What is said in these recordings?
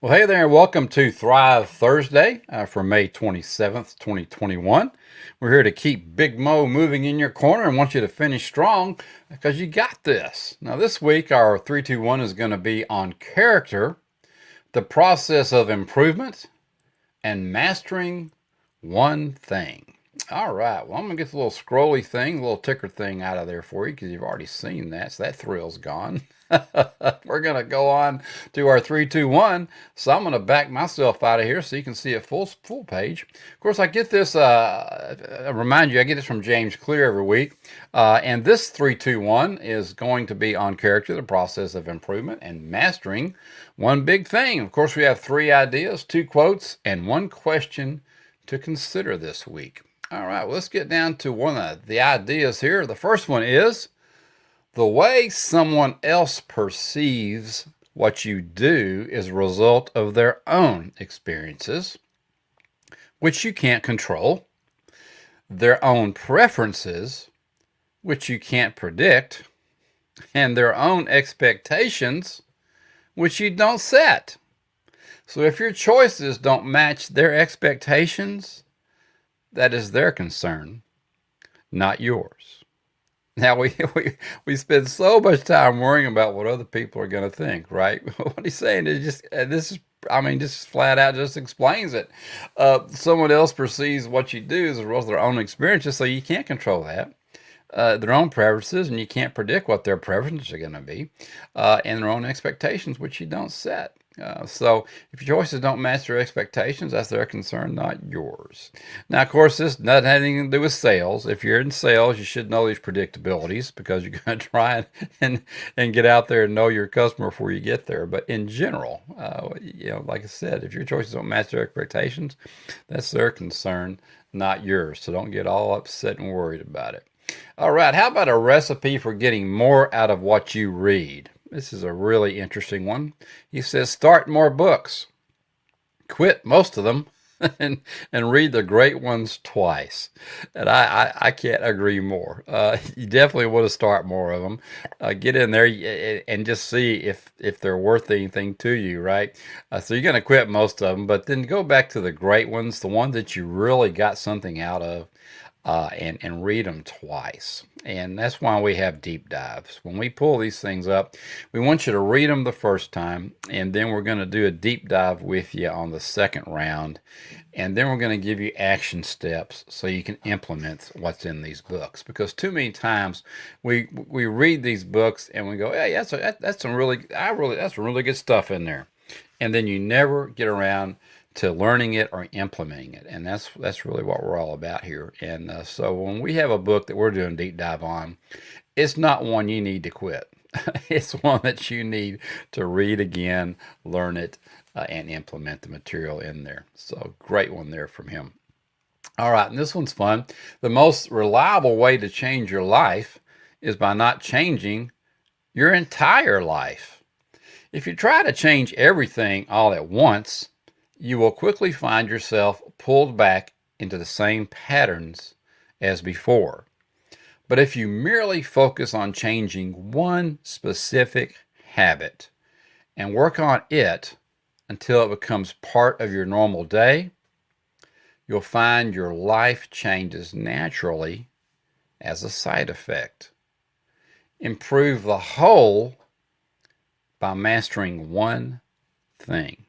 Well, hey there, and welcome to Thrive Thursday for May 27th, 2021. We're here to keep Big Mo moving in your corner and want you to finish strong because you got this. Now, this week, our 321 is going to be on character, the process of improvement, and mastering one thing. All right, well, I'm going to get the little scrolly thing, the little ticker thing out of there for you because you've already seen that, so that thrill's gone. We're going to go on to our 321. So I'm going to back myself out of here so you can see it full page. Of course, I get this, I remind you, I get this from James Clear every week. And this 321 is going to be on character, the process of improvement, and mastering one big thing. Of course, we have 3 ideas, 2 quotes, and 1 question to consider this week. All right, well, let's get down to one of the ideas here. The first one is the way someone else perceives what you do is a result of their own experiences, which you can't control, their own preferences, which you can't predict, and their own expectations, which you don't set. So if your choices don't match their expectations, that is their concern, not yours. Now, we spend so much time worrying about what other people are going to think, right? What he's saying is just flat out just explains it. Someone else perceives what you do as a result of their own experiences, so you can't control that. Their own preferences, and you can't predict what their preferences are going to be, and their own expectations, which you don't set. So if your choices don't match their expectations, that's their concern, not yours. Now, of course, this doesn't have anything to do with sales. If you're in sales, you should know these predictabilities because you're going to try and get out there and know your customer before you get there. But in general, like I said, if your choices don't match their expectations, that's their concern, not yours. So don't get all upset and worried about it. All right, how about a recipe for getting more out of what you read? This is a really interesting one. He says, start more books, quit most of them, and read the great ones twice. And I can't agree more. You definitely want to start more of them. Get in there and just see if they're worth anything to you, right? So you're going to quit most of them, but then go back to the great ones, the ones that you really got something out of. And read them twice. And that's why we have deep dives. When we pull these things up, we want you to read them the first time, and then we're going to do a deep dive with you on the second round. And then we're going to give you action steps so you can implement what's in these books. Because too many times we read these books and we go, hey, that's some really good stuff in there. And then you never get around to learning it or implementing it. And that's really what we're all about here. And so when we have a book that we're doing deep dive on, it's not one you need to quit. It's one that you need to read again, learn it, and implement the material in there. So great one there from him. All right, and this one's fun. The most reliable way to change your life is by not changing your entire life. If you try to change everything all at once, you will quickly find yourself pulled back into the same patterns as before. But if you merely focus on changing one specific habit and work on it until it becomes part of your normal day, you'll find your life changes naturally as a side effect. Improve the whole by mastering one thing.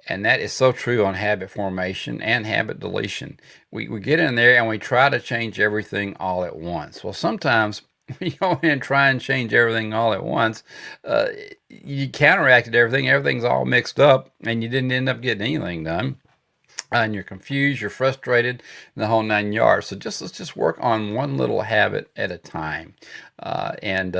And that is so true on habit formation and habit deletion. We get in there and we try to change everything all at once. Well, sometimes when you go in and try and change everything all at once, you counteracted everything. Everything's all mixed up and you didn't end up getting anything done. And you're confused, you're frustrated, and the whole 9 yards. So let's just work on one little habit at a time, and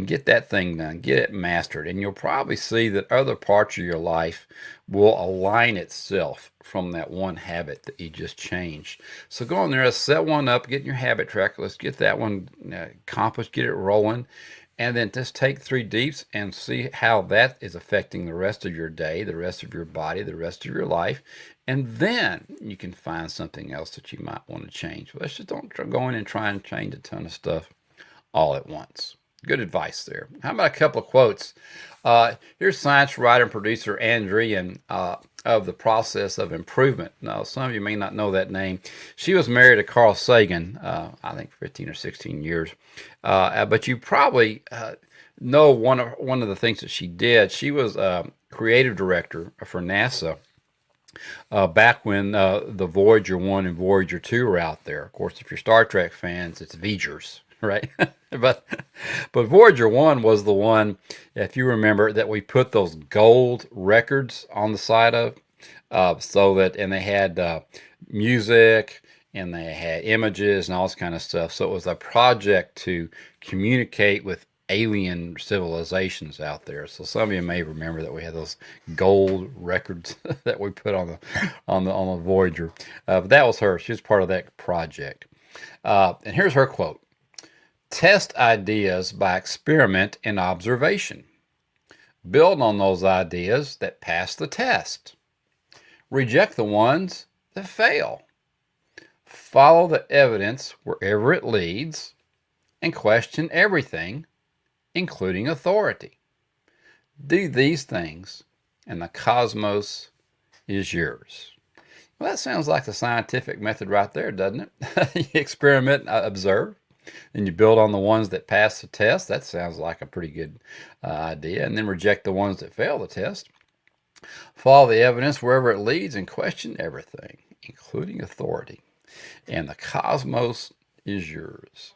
get that thing done, get it mastered, and you'll probably see that other parts of your life will align itself from that one habit that you just changed. So go in there, set one up, get in your habit tracker. Let's get that one accomplished, get it rolling. And then just take 3 deeps and see how that is affecting the rest of your day, the rest of your body, the rest of your life. And then you can find something else that you might want to change. But let's just don't go in and try and change a ton of stuff all at once. Good advice there. How about a couple of quotes? Here's science writer and producer Andrian of The Process of Improvement. Now, some of you may not know that name. She was married to Carl Sagan, I think 15 or 16 years. But you probably know one of the things that she did. She was creative director for NASA back when the Voyager 1 and Voyager 2 were out there. Of course, if you're Star Trek fans, it's V'gers, right? but Voyager 1 was the one, if you remember, that we put those gold records on the side of, and they had music and they had images and all this kind of stuff. So it was a project to communicate with alien civilizations out there. So some of you may remember that we had those gold records that we put on the Voyager. But that was her. She was part of that project. And here's her quote: "Test ideas by experiment and observation. Build on those ideas that pass the test. Reject the ones that fail. Follow the evidence wherever it leads, and question everything, including authority. Do these things, and the cosmos is yours." Well, that sounds like the scientific method right there, doesn't it? You experiment, observe, and you build on the ones that pass the test. That sounds like a pretty good idea. And then reject the ones that fail the test. Follow the evidence wherever it leads, and question everything, including authority. And the cosmos is yours.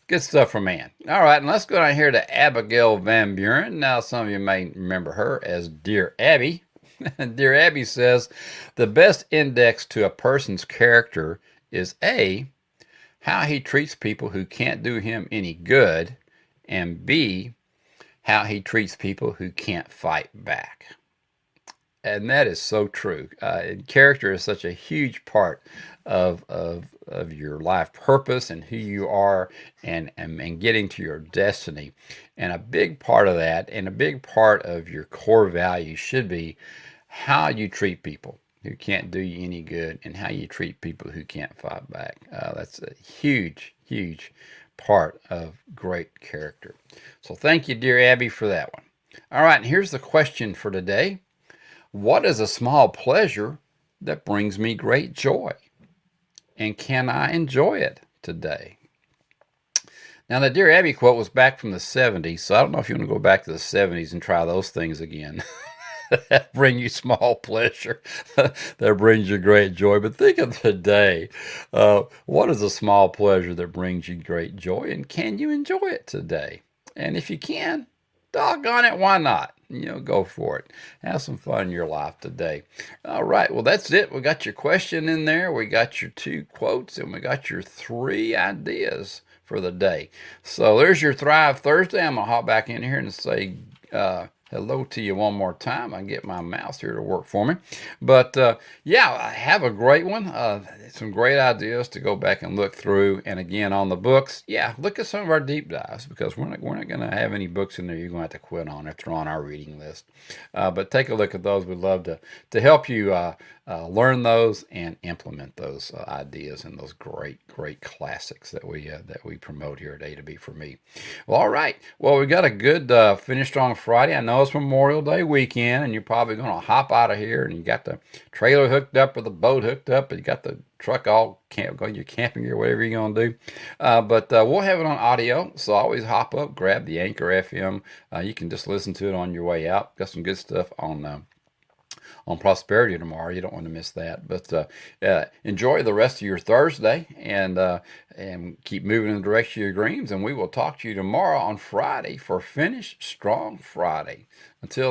Good stuff from Ann. All right, and let's go down here to Abigail Van Buren. Now, some of you may remember her as Dear Abby. Dear Abby says, "The best index to a person's character is A, how he treats people who can't do him any good, and B, how he treats people who can't fight back." And that is so true. Character is such a huge part of your life purpose and who you are, and getting to your destiny. And a big part of that, and a big part of your core value, should be how you treat people who can't do you any good, and how you treat people who can't fight back. That's a huge, huge part of great character. So thank you, dear Abby, for that one. All right, and here's the question for today. What is a small pleasure that brings me great joy? And can I enjoy it today? Now, the Dear Abby quote was back from the 70s, so I don't know if you want to go back to the 70s and try those things again. That bring you small pleasure, that brings you great joy. But think of today. What is a small pleasure that brings you great joy? And can you enjoy it today? And if you can, doggone it, why not? Go for it. Have some fun in your life today. All right, well, that's it. We got your question in there. We got your 2 quotes, and we got your 3 ideas for the day. So there's your Thrive Thursday. I'm going to hop back in here and say hello to you one more time. I can get my mouse here to work for me. But yeah, have a great one. Some great ideas to go back and look through. And again, on the books, yeah, look at some of our deep dives, because we're not going to have any books in there you're going to have to quit on if they're on our reading list. But take a look at those. We'd love to help you learn those and implement those ideas and those great classics that we promote here at A to B for Me. Well, all right. Well, we got a good Finish Strong Friday. I know it's Memorial Day weekend, and you're probably going to hop out of here, and you got the trailer hooked up or the boat hooked up, and you got the truck all going your camping gear, whatever you're going to do. But we'll have it on audio, so always hop up, grab the Anchor FM. You can just listen to it on your way out. Got some good stuff on Prosperity tomorrow. You don't want to miss that. But enjoy the rest of your Thursday, and keep moving in the direction of your dreams. And we will talk to you tomorrow on Friday for Finish Strong Friday. Until